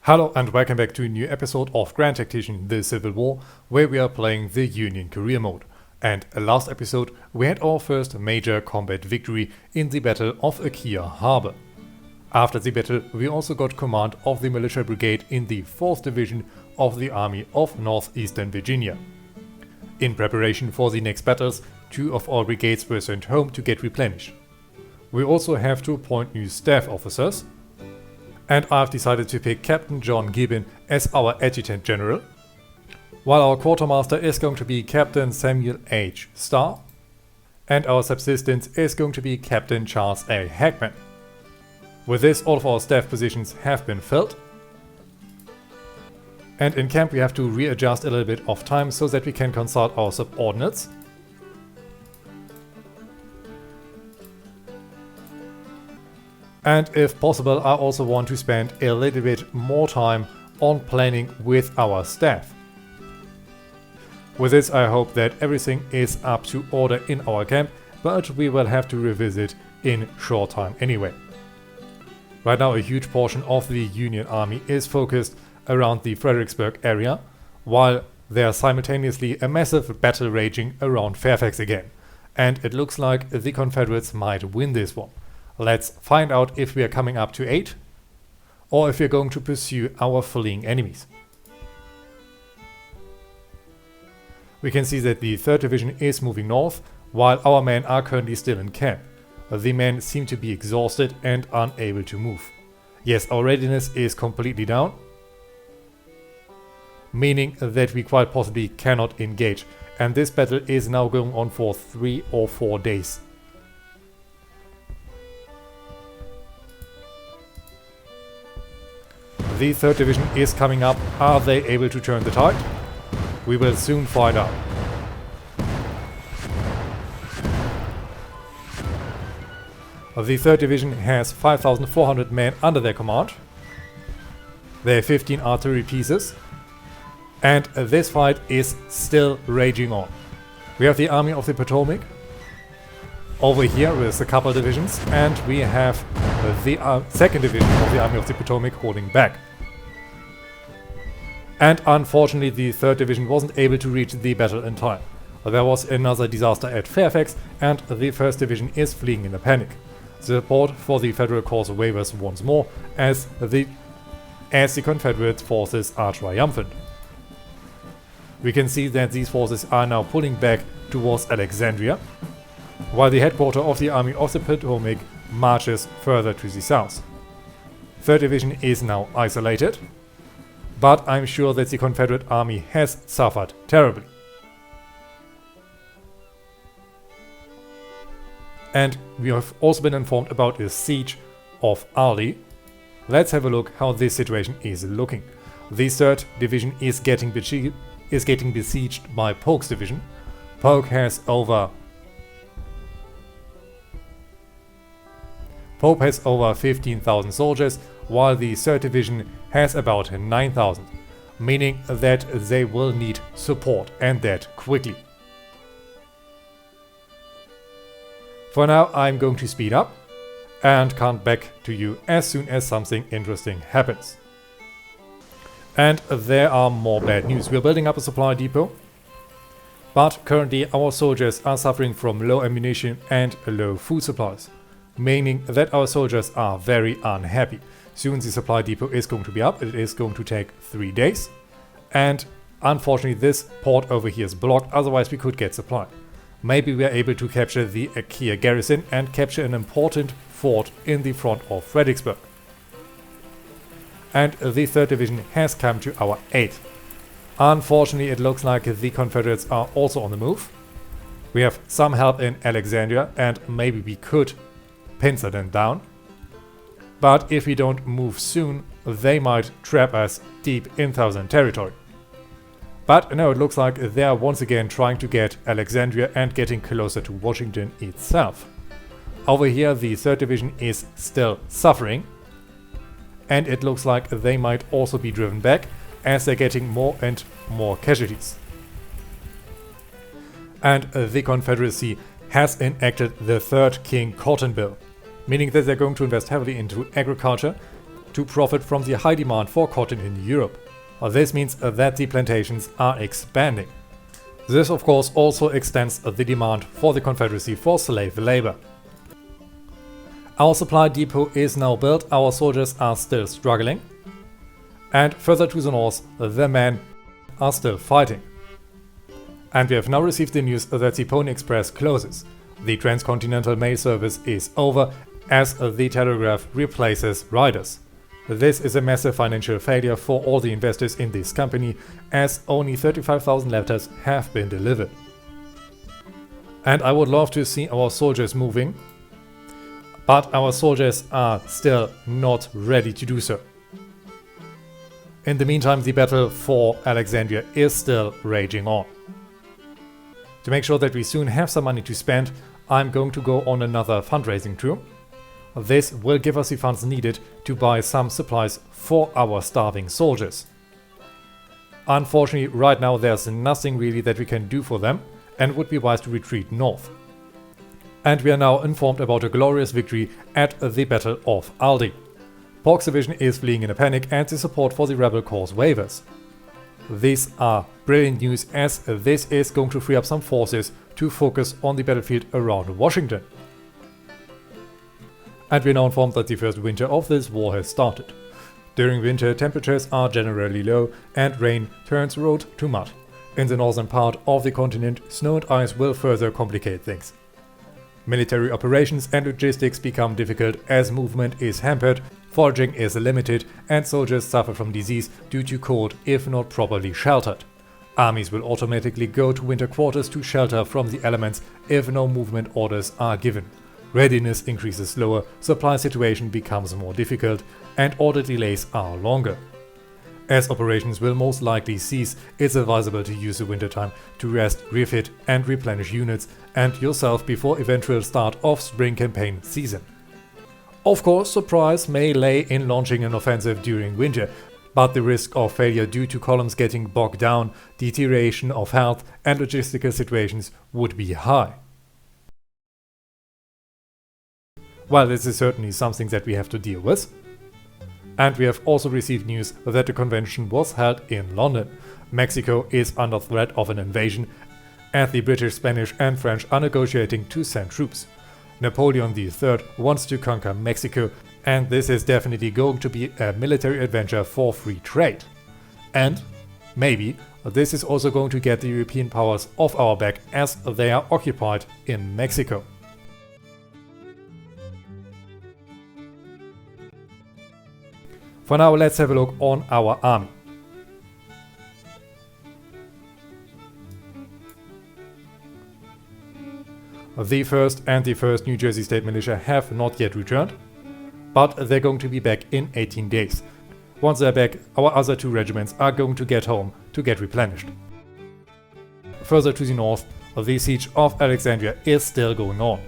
Hello and welcome back to a new episode of Grand Tactician The Civil War, where we are playing the Union career mode. And last episode we had our first major combat victory in the Battle of Akia Harbor. After the battle we also got command of the militia brigade in the 4th Division of the Army of Northeastern Virginia. In preparation for the next battles, 2 of our brigades were sent home to get replenished. We also have to appoint new staff officers, and I've decided to pick Captain John Gibbon as our Adjutant General, while our Quartermaster is going to be Captain Samuel H. Starr, and our Subsistence is going to be Captain Charles A. Hackman. With this, all of our staff positions have been filled, and in camp we have to readjust a little bit of time so that we can consult our subordinates. And if possible, I also want to spend a little bit more time on planning with our staff. With this, I hope that everything is up to order in our camp, but we will have to revisit in short time anyway. Right now, a huge portion of the Union Army is focused around the Fredericksburg area, while there's simultaneously a massive battle raging around Fairfax again. And it looks like the Confederates might win this one. Let's find out if we are coming up to 8 or if we are going to pursue our fleeing enemies. We can see that the 3rd Division is moving north while our men are currently still in camp. The men seem to be exhausted and unable to move. Yes, our readiness is completely down, meaning that we quite possibly cannot engage, and this battle is now going on for 3 or 4 days. The 3rd Division is coming up. Are they able to turn the tide? We will soon find out. The 3rd Division has 5,400 men under their command. They have 15 artillery pieces. And this fight is still raging on. We have the Army of the Potomac over here with a couple divisions, and we have the 2nd Division of the Army of the Potomac holding back. And unfortunately the 3rd Division wasn't able to reach the battle in time. There was another disaster at Fairfax and the 1st Division is fleeing in a panic. The support for the Federal cause wavers once more as the Confederate forces are triumphant. We can see that these forces are now pulling back towards Alexandria, while the headquarters of the Army of the Potomac marches further to the south. 3rd Division is now isolated, but I'm sure that the Confederate army has suffered terribly. And we have also been informed about a siege of Arley. Let's have a look how this situation is looking. The 3rd Division is getting besieged by Polk's division. Polk has over 15,000 soldiers, while the 3rd Division has about 9,000, meaning that they will need support, and that quickly. For now, I'm going to speed up and come back to you as soon as something interesting happens. And there are more bad news. We're building up a supply depot, but currently our soldiers are suffering from low ammunition and low food supplies, meaning that our soldiers are very unhappy. Soon the supply depot is going to be up. It is going to take 3 days, and unfortunately this port over here is blocked, otherwise we could get supply. Maybe we are able to capture the Akia garrison and capture an important fort in the front of Fredericksburg. And the 3rd Division has come to our aid. Unfortunately, it looks like the Confederates are also on the move. We have some help in Alexandria, and maybe we could pincer them down. But if we don't move soon, they might trap us deep in Southern territory. But no, it looks like they are once again trying to get Alexandria and getting closer to Washington itself. Over here the 3rd Division is still suffering, and it looks like they might also be driven back as they're getting more and more casualties. And the Confederacy has enacted the 3rd King Cotton Bill, meaning that they're going to invest heavily into agriculture to profit from the high demand for cotton in Europe. This means that the plantations are expanding. This of course also extends the demand for the Confederacy for slave labor. Our supply depot is now built, our soldiers are still struggling, and further to the north the men are still fighting. And we have now received the news that the Pony Express closes. The transcontinental mail service is over as the telegraph replaces riders. This is a massive financial failure for all the investors in this company, as only 35,000 letters have been delivered. And I would love to see our soldiers moving, but our soldiers are still not ready to do so. In the meantime, the battle for Alexandria is still raging on. To make sure that we soon have some money to spend, I'm going to go on another fundraising tour. This will give us the funds needed to buy some supplies for our starving soldiers. Unfortunately, right now there's nothing really that we can do for them, and it would be wise to retreat north. And we are now informed about a glorious victory at the Battle of Aldi. Pork's division is fleeing in a panic and the support for the rebel cause wavers. These are brilliant news, as this is going to free up some forces to focus on the battlefield around Washington. And we are now informed that the first winter of this war has started. During winter, temperatures are generally low and rain turns road to mud. In the northern part of the continent, snow and ice will further complicate things. Military operations and logistics become difficult as movement is hampered, foraging is limited, and soldiers suffer from disease due to cold if not properly sheltered. Armies will automatically go to winter quarters to shelter from the elements if no movement orders are given. Readiness increases slower, supply situation becomes more difficult, and order delays are longer. As operations will most likely cease, it's advisable to use the wintertime to rest, refit and replenish units and yourself before eventual start of spring campaign season. Of course, surprise may lay in launching an offensive during winter, but the risk of failure due to columns getting bogged down, deterioration of health and logistical situations would be high. Well, this is certainly something that we have to deal with. And we have also received news that the convention was held in London. Mexico is under threat of an invasion, and the British, Spanish and French are negotiating to send troops. Napoleon III wants to conquer Mexico, and this is definitely going to be a military adventure for free trade. And maybe this is also going to get the European powers off our back, as they are occupied in Mexico. For now, let's have a look on our army. The 1st and the 1st New Jersey State Militia have not yet returned, but they're going to be back in 18 days. Once they're back, our other 2 regiments are going to get home to get replenished. Further to the north, the siege of Alexandria is still going on.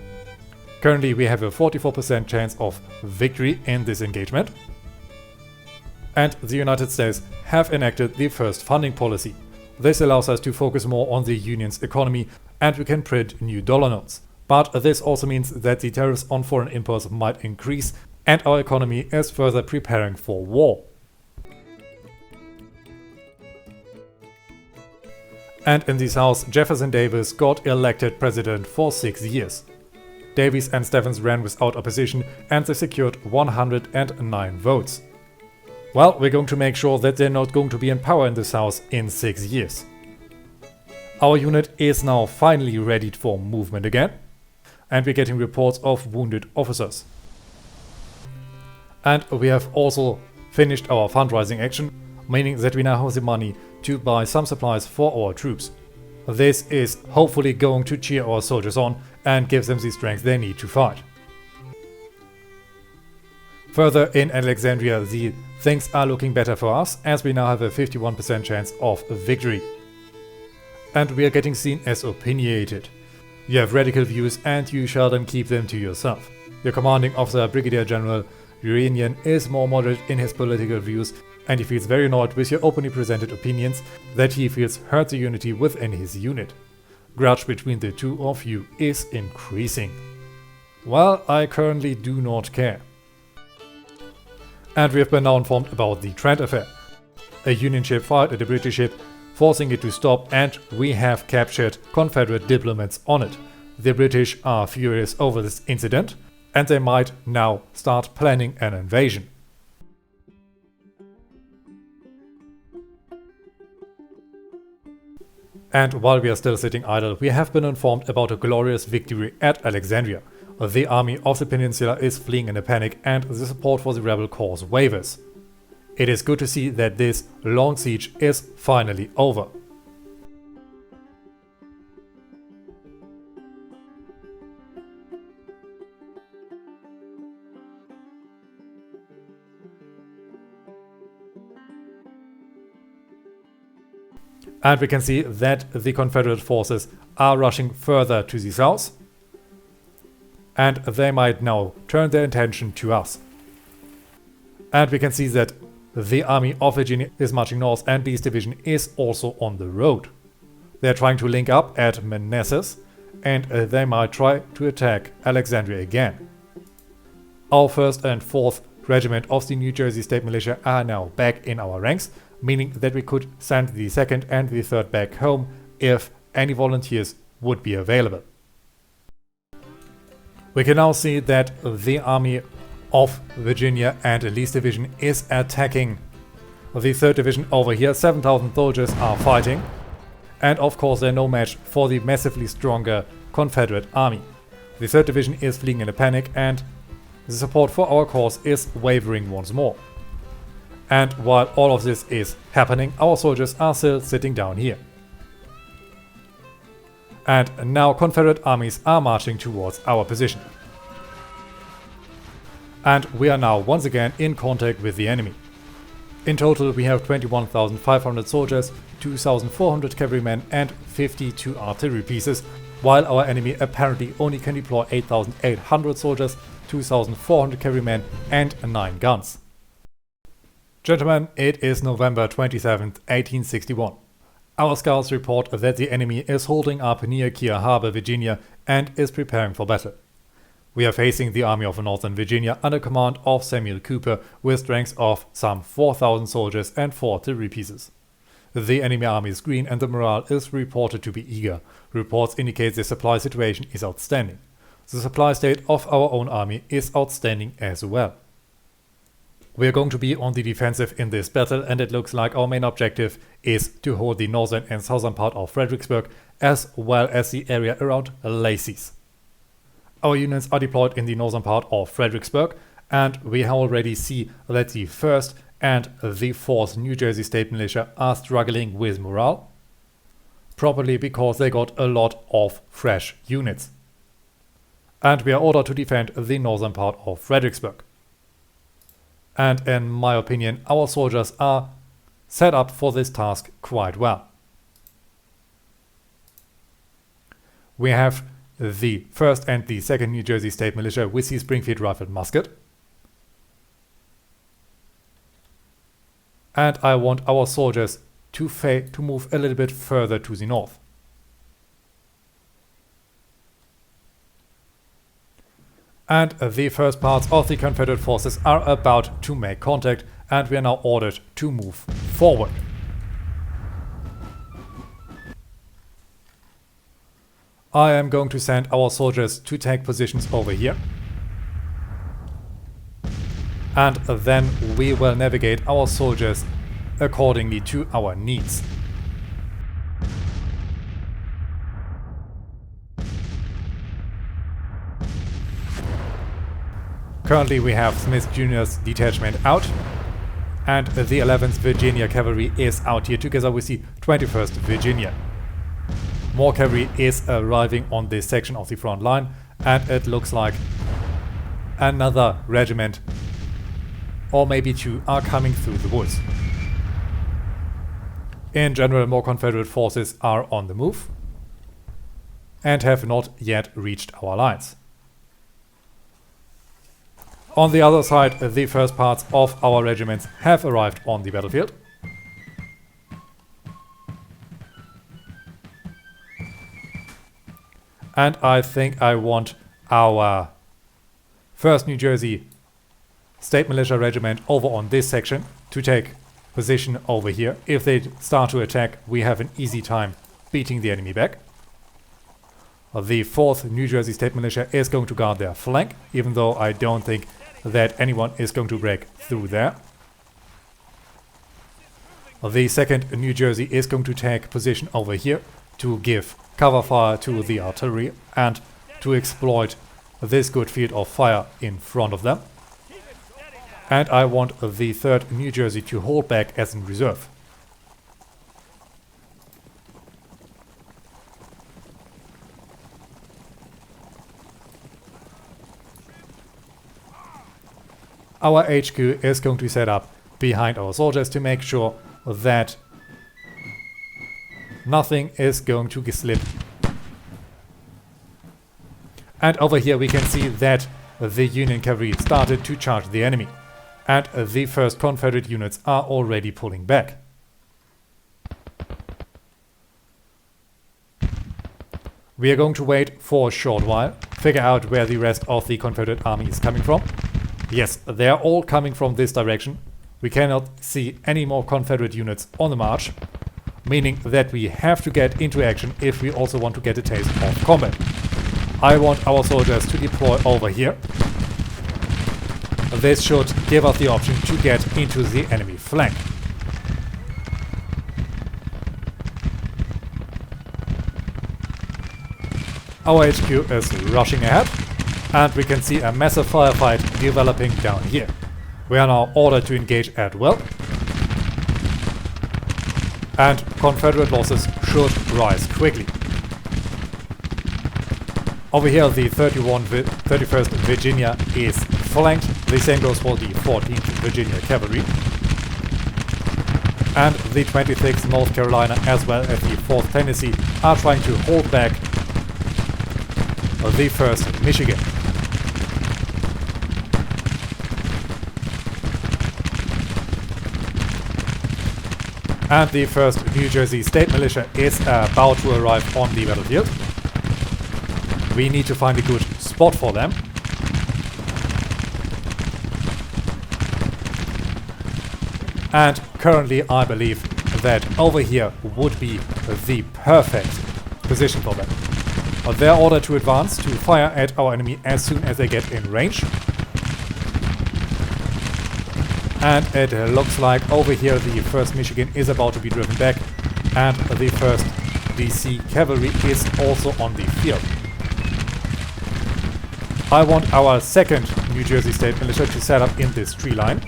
Currently, we have a 44% chance of victory in this engagement. And the United States have enacted the first funding policy. This allows us to focus more on the Union's economy, and we can print new dollar notes. But this also means that the tariffs on foreign imports might increase, and our economy is further preparing for war. And in this house, Jefferson Davis got elected president for 6 years. Davis and Stephens ran without opposition, and they secured 109 votes. Well, we're going to make sure that they're not going to be in power in this house in 6 years. Our unit is now finally ready for movement again, and we're getting reports of wounded officers. And we have also finished our fundraising action, meaning that we now have the money to buy some supplies for our troops. This is hopefully going to cheer our soldiers on and give them the strength they need to fight. Further in Alexandria, the things are looking better for us, as we now have a 51% chance of victory. And we are getting seen as opinionated. You have radical views and you shall then keep them to yourself. Your commanding officer, Brigadier General Uranian, is more moderate in his political views, and he feels very annoyed with your openly presented opinions that he feels hurt the unity within his unit. Grudge between the two of you is increasing. Well, I currently do not care. And we have been now informed about the Trent affair. A Union ship fired at a British ship, forcing it to stop, and we have captured Confederate diplomats on it. The British are furious over this incident, and they might now start planning an invasion. And while we are still sitting idle, we have been informed about a glorious victory at Alexandria. The army of the peninsula is fleeing in a panic, and the support for the rebel cause wavers. It is good to see that this long siege is finally over. And we can see that the Confederate forces are rushing further to the south, and they might now turn their attention to us. And we can see that the army of Virginia is marching north, and Lee's division is also on the road. They are trying to link up at Manassas, and they might try to attack Alexandria again. Our 1st and 4th Regiment of the New Jersey State Militia are now back in our ranks, meaning that we could send the 2nd and the 3rd back home if any volunteers would be available. We can now see that the army of Virginia and Lee's division is attacking the 3rd division over here. 7,000 soldiers are fighting, and of course they're no match for the massively stronger Confederate army. The 3rd division is fleeing in a panic, and the support for our cause is wavering once more. And while all of this is happening, our soldiers are still sitting down here. And now Confederate armies are marching towards our position. And we are now once again in contact with the enemy. In total we have 21,500 soldiers, 2,400 cavalrymen and 52 artillery pieces, while our enemy apparently only can deploy 8,800 soldiers, 2,400 cavalrymen and 9 guns. Gentlemen, it is November 27th, 1861. Our scouts report that the enemy is holding up near Kear Harbor, Virginia, and is preparing for battle. We are facing the Army of Northern Virginia under command of Samuel Cooper with strength of some 4,000 soldiers and 4 artillery pieces. The enemy army is green and the morale is reported to be eager. Reports indicate the supply situation is outstanding. The supply state of our own army is outstanding as well. We are going to be on the defensive in this battle, and it looks like our main objective is to hold the northern and southern part of Fredericksburg as well as the area around Lacey's. Our units are deployed in the northern part of Fredericksburg, and we already see that the 1st and the 4th New Jersey State Militia are struggling with morale, probably because they got a lot of fresh units. And we are ordered to defend the northern part of Fredericksburg. And in my opinion, our soldiers are set up for this task quite well. We have the 1st and the 2nd New Jersey State Militia with the Springfield Rifled Musket. And I want our soldiers to move a little bit further to the north. And the first parts of the Confederate forces are about to make contact, and we are now ordered to move forward. I am going to send our soldiers to take positions over here. And then we will navigate our soldiers accordingly to our needs. Currently we have Smith Jr.'s detachment out, and the 11th Virginia Cavalry is out here together with the 21st Virginia. More cavalry is arriving on this section of the front line, and it looks like another regiment, or maybe 2, are coming through the woods. In general, more Confederate forces are on the move and have not yet reached our lines. On the other side, the first parts of our regiments have arrived on the battlefield. And I think I want our 1st New Jersey State Militia Regiment over on this section to take position over here. If they start to attack, we have an easy time beating the enemy back. The 4th New Jersey State Militia is going to guard their flank, even though I don't think that anyone is going to break through there. The 2nd New Jersey is going to take position over here to give cover fire to the artillery and to exploit this good field of fire in front of them. And I want the 3rd New Jersey to hold back as in reserve. Our HQ is going to set up behind our soldiers to make sure that nothing is going to slip. And over here we can see that the Union cavalry started to charge the enemy. And the first Confederate units are already pulling back. We are going to wait for a short while, figure out where the rest of the Confederate army is coming from. Yes, they are all coming from this direction. We cannot see any more Confederate units on the march, meaning that we have to get into action if we also want to get a taste of combat. I want our soldiers to deploy over here. This should give us the option to get into the enemy flank. Our HQ is rushing ahead, and we can see a massive firefight developing down here. We are now ordered to engage at will, and Confederate losses should rise quickly. Over here the 31st Virginia is flanked. The same goes for the 14th Virginia Cavalry. And the 26th North Carolina as well as the 4th Tennessee are trying to hold back the 1st Michigan. And the 1st New Jersey State Militia is about to arrive on the battlefield. We need to find a good spot for them. And currently I believe that over here would be the perfect position for them. They're ordered to advance to fire at our enemy as soon as they get in range. And it looks like over here the 1st Michigan is about to be driven back, and the 1st DC Cavalry is also on the field. I want our 2nd New Jersey State Militia to set up in this tree line.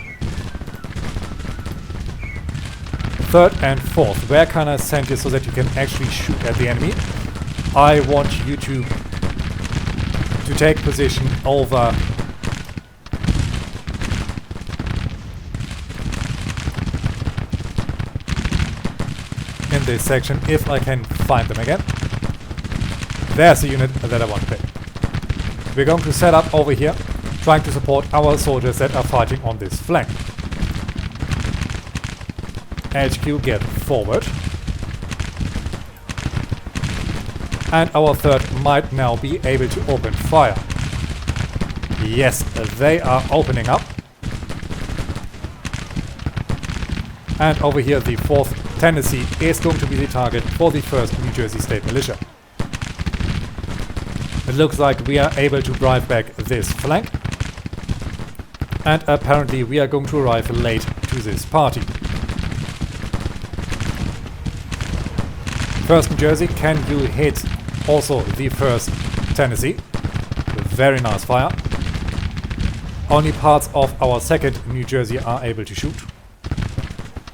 3rd and 4th, where can I send you so that you can actually shoot at the enemy? I want you to take position over in this section, if I can find them again. There's the unit that I want to pick. We're going to set up over here, trying to support our soldiers that are fighting on this flank. HQ get forward. And our 3rd might now be able to open fire. Yes, they are opening up. And over here the 4th Tennessee is going to be the target for the 1st New Jersey State Militia. It looks like we are able to drive back this flank. And apparently we are going to arrive late to this party. 1st New Jersey, can you hit also the 1st Tennessee? Very nice fire. Only parts of our 2nd New Jersey are able to shoot.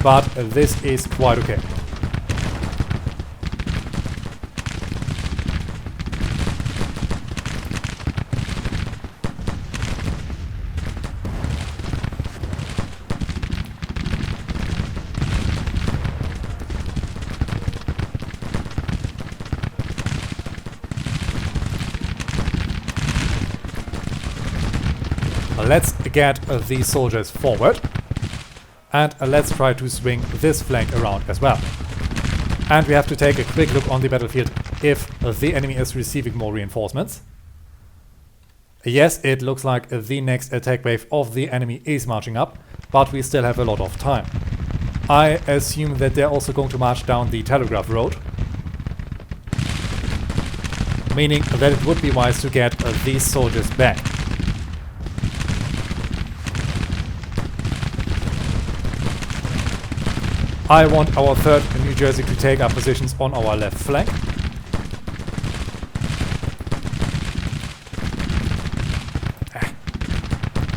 But this is quite okay. Let's get these soldiers forward, and let's try to swing this flank around as well. And we have to take a quick look on the battlefield if the enemy is receiving more reinforcements. Yes, it looks like the next attack wave of the enemy is marching up, but we still have a lot of time. I assume that they're also going to march down the Telegraph Road, meaning that it would be wise to get these soldiers back. I want our 3rd New Jersey to take up positions on our left flank.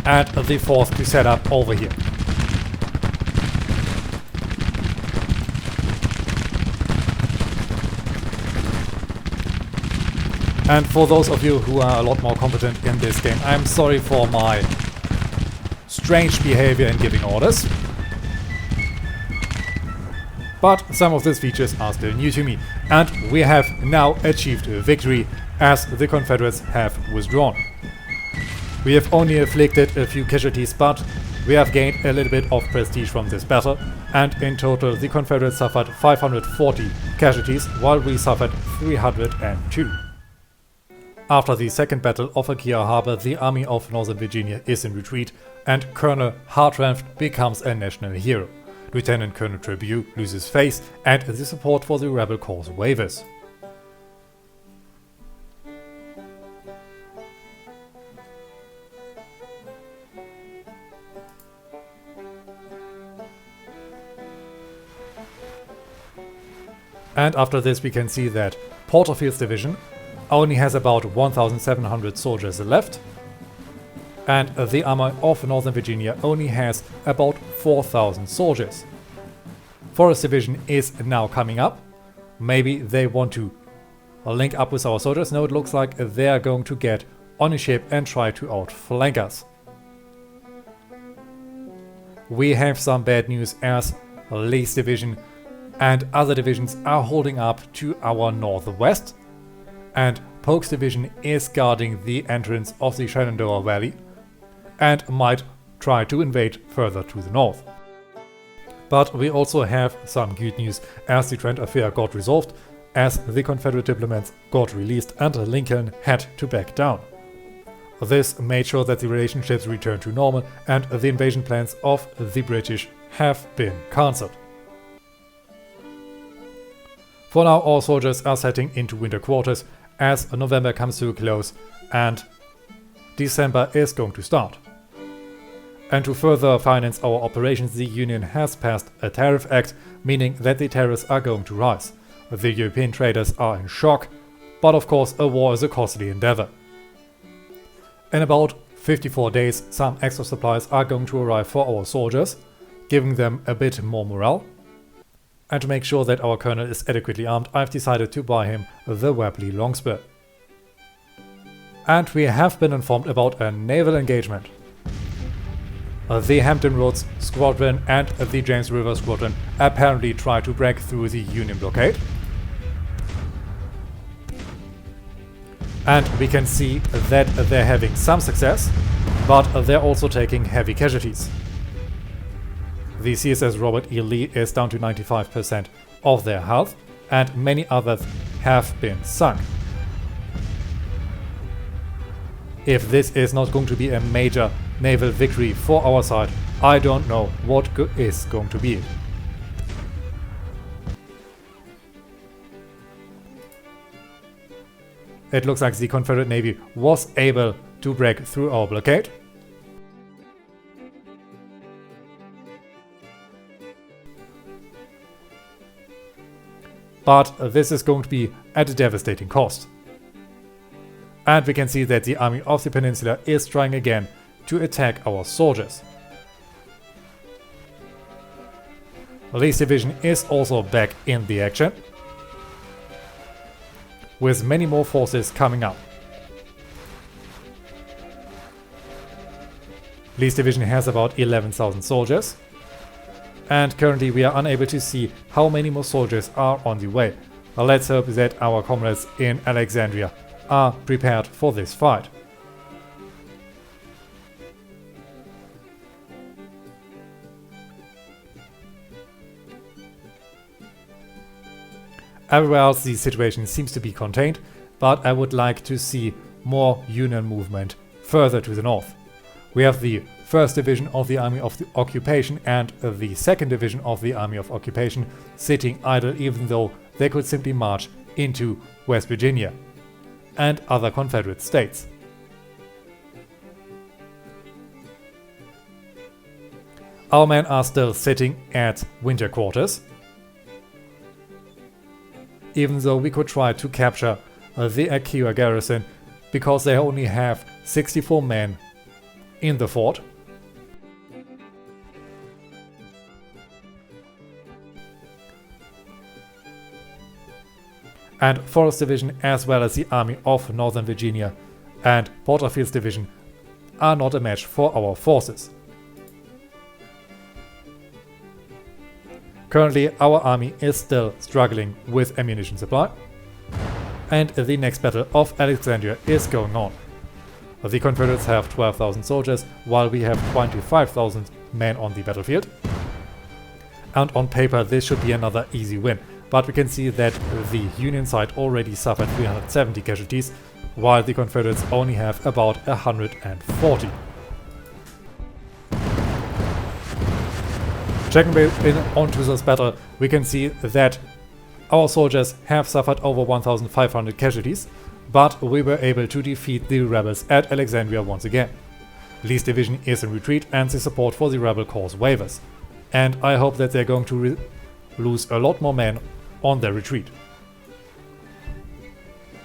And the 4th to set up over here. And for those of you who are a lot more competent in this game, I'm sorry for my strange behavior in giving orders. But some of these features are still new to me, and we have now achieved a victory as the Confederates have withdrawn. We have only inflicted a few casualties, but we have gained a little bit of prestige from this battle, and in total the Confederates suffered 540 casualties while we suffered 302. After the second battle of Aquia Harbor, the army of Northern Virginia is in retreat, and Colonel Hartranft becomes a national hero. Lieutenant Colonel Trabue loses face, and the support for the rebel cause wavers. And after this we can see that Porterfield's division only has about 1,700 soldiers left, and the army of Northern Virginia only has about 4,000 soldiers. Forrest's division is now coming up. Maybe they want to link up with our soldiers. No, it looks like they are going to get on a ship and try to outflank us. We have some bad news as Lee's division and other divisions are holding up to our northwest, and Polk's division is guarding the entrance of the Shenandoah Valley and might try to invade further to the north. But we also have some good news as the Trent affair got resolved, as the Confederate diplomats got released and Lincoln had to back down. This made sure that the relationships returned to normal and the invasion plans of the British have been cancelled. For now, all soldiers are setting into winter quarters as November comes to a close and December is going to start. And to further finance our operations, the Union has passed a tariff act, meaning that the tariffs are going to rise. The European traders are in shock, but of course a war is a costly endeavor. In about 54 days, some extra supplies are going to arrive for our soldiers, giving them a bit more morale. And to make sure that our colonel is adequately armed, I've decided to buy him the Webley Longspur. And we have been informed about a naval engagement. The Hampton Roads Squadron and the James River Squadron apparently try to break through the Union blockade. And we can see that they're having some success, but they're also taking heavy casualties. The CSS Robert E. Lee is down to 95% of their health, and many others have been sunk. If this is not going to be a major naval victory for our side, I don't know what is going to be it. It looks like the Confederate Navy was able to break through our blockade. But this is going to be at a devastating cost. And we can see that the army of the peninsula is trying again to attack our soldiers. Lee's division is also back in the action, with many more forces coming up. Lee's division has about 11,000 soldiers. And currently we are unable to see how many more soldiers are on the way. Well, let's hope that our comrades in Alexandria are prepared for this fight. Everywhere else the situation seems to be contained, but I would like to see more Union movement further to the north, we have the 1st Division of the Army of the Occupation and the 2nd Division of the Army of Occupation sitting idle, even though they could simply march into West Virginia and other Confederate states. Our men are still sitting at winter quarters, even though we could try to capture the Akira garrison because they only have 64 men in the fort. And Forrest Division, as well as the Army of Northern Virginia and Porterfield's Division, are not a match for our forces. Currently, our army is still struggling with ammunition supply, and the next battle of Alexandria is going on. The Confederates have 12,000 soldiers, while we have 25,000 men on the battlefield. And on paper this should be another easy win, but we can see that the Union side already suffered 370 casualties, while the Confederates only have about 140. Checking in onto this battle, we can see that our soldiers have suffered over 1,500 casualties, but we were able to defeat the rebels at Alexandria once again. Lee's division is in retreat and the support for the rebel cause wavers, and I hope that they're going to lose a lot more men on their retreat.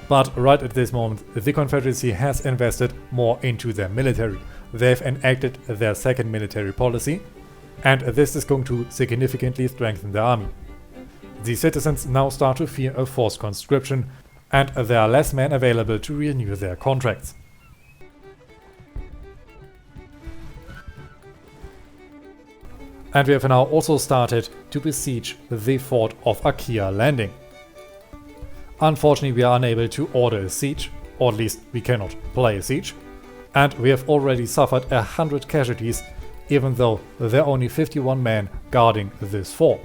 But right at this moment, the Confederacy has invested more into their military. They've enacted their 2nd military policy, and this is going to significantly strengthen the army. The citizens now start to fear a forced conscription, and there are less men available to renew their contracts. And we have now also started to besiege the fort of Akia Landing. Unfortunately, we are unable to order a siege, or at least we cannot play a siege, and we have already suffered 100 casualties, even though there are only 51 men guarding this fort.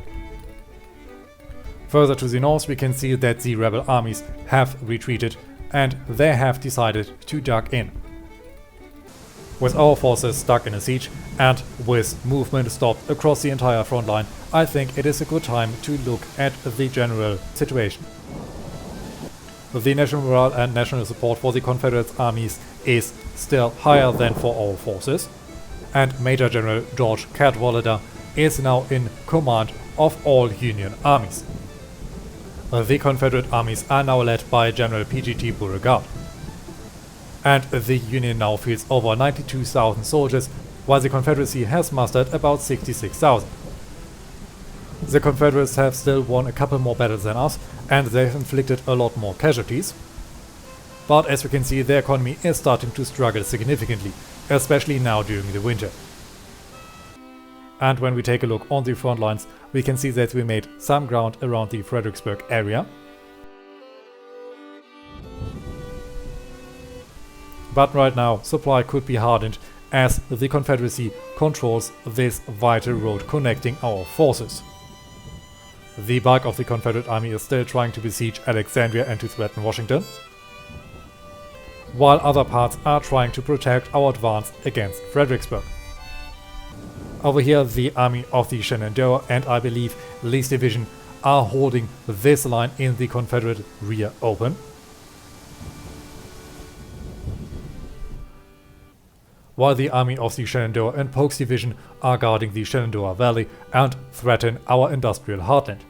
Further to the north, we can see that the rebel armies have retreated and they have decided to duck in. With our forces stuck in a siege and with movement stopped across the entire front line, I think it is a good time to look at the general situation. The national morale and national support for the Confederate armies is still higher than for our forces, and Major General George Cadwalader is now in command of all Union armies. The Confederate armies are now led by General P.G.T. Beauregard, and the Union now fields over 92,000 soldiers, while the Confederacy has mustered about 66,000. The Confederates have still won a couple more battles than us, and they've inflicted a lot more casualties. But as we can see, their economy is starting to struggle significantly, especially now during the winter. And when we take a look on the front lines, we can see that we made some ground around the Fredericksburg area. But right now, supply could be hardened as the Confederacy controls this vital road connecting our forces. The bulk of the Confederate army is still trying to besiege Alexandria and to threaten Washington, while other parts are trying to protect our advance against Fredericksburg. Over here, the army of the Shenandoah and I believe Lee's division are holding this line in the Confederate rear open. While the army of the Shenandoah and Polk's division are guarding the Shenandoah Valley and threaten our industrial heartland.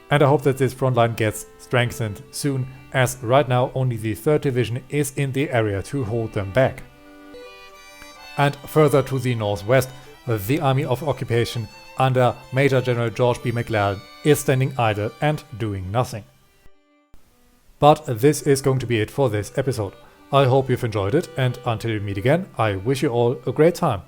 And I hope that this front line gets strengthened soon, as right now only the 3rd Division is in the area to hold them back. And further to the northwest, the Army of Occupation under Major General George B. McClellan is standing idle and doing nothing. But this is going to be it for this episode. I hope you've enjoyed it, and until we meet again, I wish you all a great time.